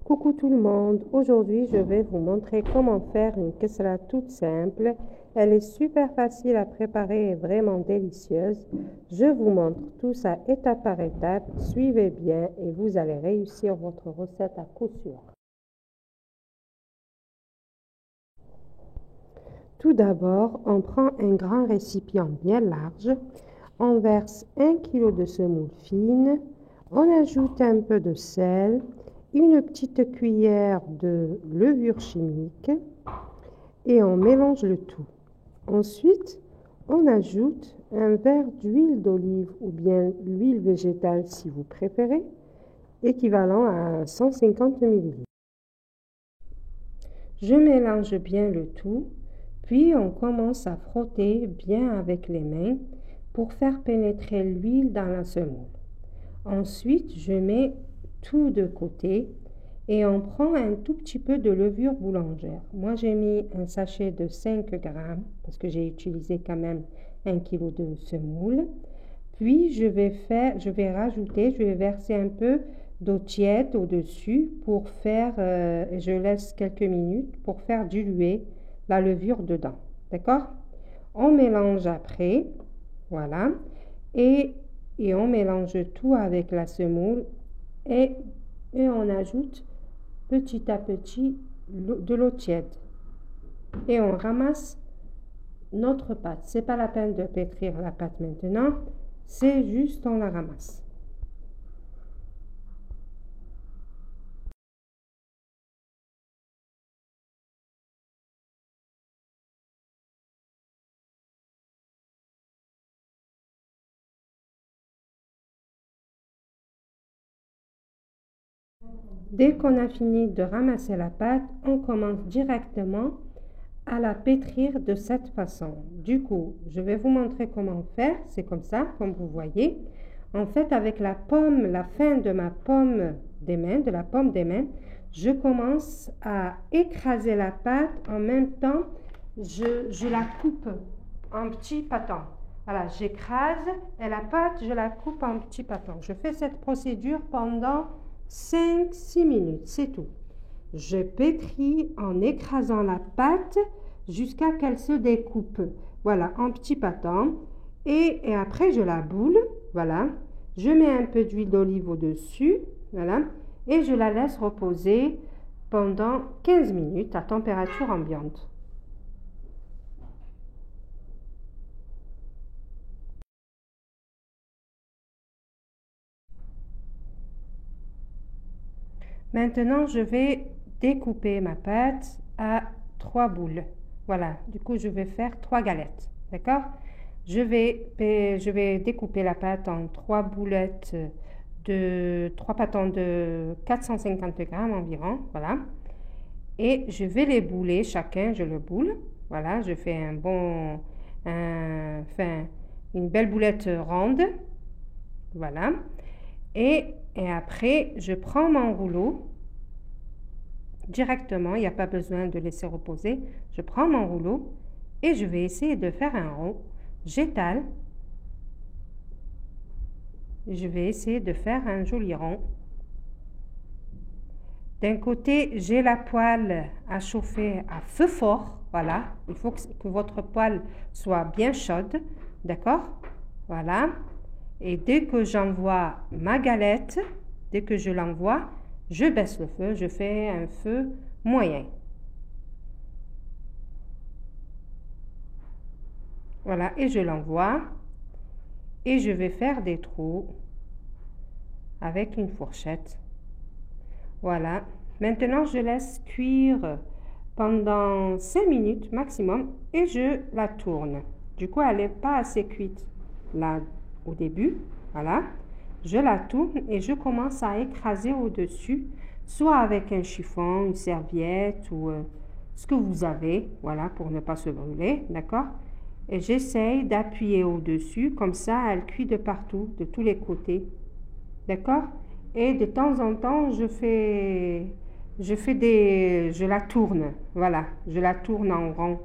Coucou tout le monde, aujourd'hui je vais vous montrer comment faire une kessra toute simple. Elle est super facile à préparer et vraiment délicieuse. Je vous montre tout ça étape par étape, suivez bien et vous allez réussir votre recette à coup sûr. Tout d'abord, on prend un grand récipient bien large, on verse 1 kg de semoule fine, on ajoute un peu de sel, une petite cuillère de levure chimique et on mélange le tout. Ensuite, on ajoute un verre d'huile d'olive ou bien l'huile végétale si vous préférez, équivalent à 150 ml. Je mélange bien le tout, puis on commence à frotter bien avec les mains pour faire pénétrer l'huile dans la semoule. Ensuite, je mets tout de côté et on prend un tout petit peu de levure boulangère. Moi, j'ai mis un sachet de 5 grammes parce que j'ai utilisé quand même 1 kg de semoule. Puis, je vais verser un peu d'eau tiède au-dessus pour faire, je laisse quelques minutes pour faire diluer la levure dedans. D'accord? On mélange après, voilà, et on mélange tout avec la semoule et on ajoute petit à petit de l'eau tiède et on ramasse notre pâte. C'est pas la peine de pétrir la pâte maintenant, c'est juste on la ramasse. Dès qu'on a fini de ramasser la pâte, on commence directement à la pétrir de cette façon. Du coup, je vais vous montrer comment faire. C'est comme ça, comme vous voyez. En fait, avec la fin de ma paume des mains, je commence à écraser la pâte. En même temps, je la coupe en petits pâtons. Voilà, j'écrase et la pâte, je la coupe en petits pâtons. Je fais cette procédure pendant 5-6 minutes, c'est tout. Je pétris en écrasant la pâte jusqu'à qu'elle se découpe. Voilà, en petits pâtons. Et après, je la boule. Voilà. Je mets un peu d'huile d'olive au-dessus. Voilà. Et je la laisse reposer pendant 15 minutes à température ambiante. Maintenant, je vais découper ma pâte à 3 boules. Voilà, du coup, je vais faire 3 galettes. D'accord? Je vais découper la pâte en 3 boulettes de 3 pâtons de 450 grammes environ. Voilà. Et je vais les bouler, chacun, je le boule. Voilà, je fais une belle boulette ronde. Voilà. Et après, je prends mon rouleau directement, il n'y a pas besoin de laisser reposer. Je prends mon rouleau et je vais essayer de faire un rond. J'étale. Je vais essayer de faire un joli rond. D'un côté, j'ai la poêle à chauffer à feu fort. Voilà, il faut que votre poêle soit bien chaude. D'accord? Voilà. Et dès que j'envoie ma galette, dès que je l'envoie, je baisse le feu, je fais un feu moyen. Voilà, et je l'envoie. Et je vais faire des trous avec une fourchette. Voilà. Maintenant, je laisse cuire pendant 5 minutes maximum et je la tourne. Du coup, elle n'est pas assez cuite là au début. Voilà. Je la tourne et je commence à écraser au-dessus, soit avec un chiffon, une serviette ou ce que vous avez, voilà, pour ne pas se brûler, d'accord? Et j'essaye d'appuyer au-dessus, comme ça, elle cuit de partout, de tous les côtés, d'accord? Et de temps en temps, je la tourne, voilà, je la tourne en rond,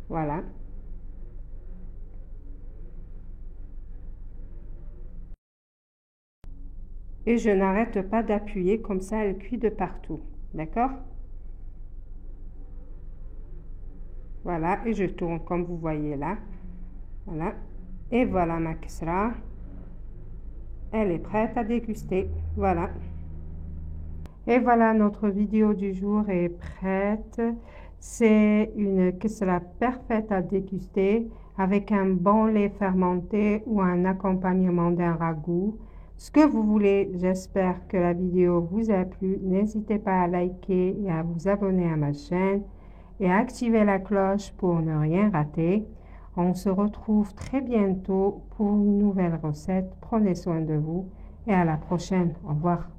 voilà. Et je n'arrête pas d'appuyer, comme ça elle cuit de partout. D'accord? Voilà, et je tourne comme vous voyez là. Voilà. Et voilà ma kisra. Elle est prête à déguster. Voilà. Et voilà, notre vidéo du jour est prête. C'est une kisra parfaite à déguster avec un bon lait fermenté ou un accompagnement d'un ragoût. Ce que vous voulez, j'espère que la vidéo vous a plu. N'hésitez pas à liker et à vous abonner à ma chaîne et à activer la cloche pour ne rien rater. On se retrouve très bientôt pour une nouvelle recette. Prenez soin de vous et à la prochaine. Au revoir.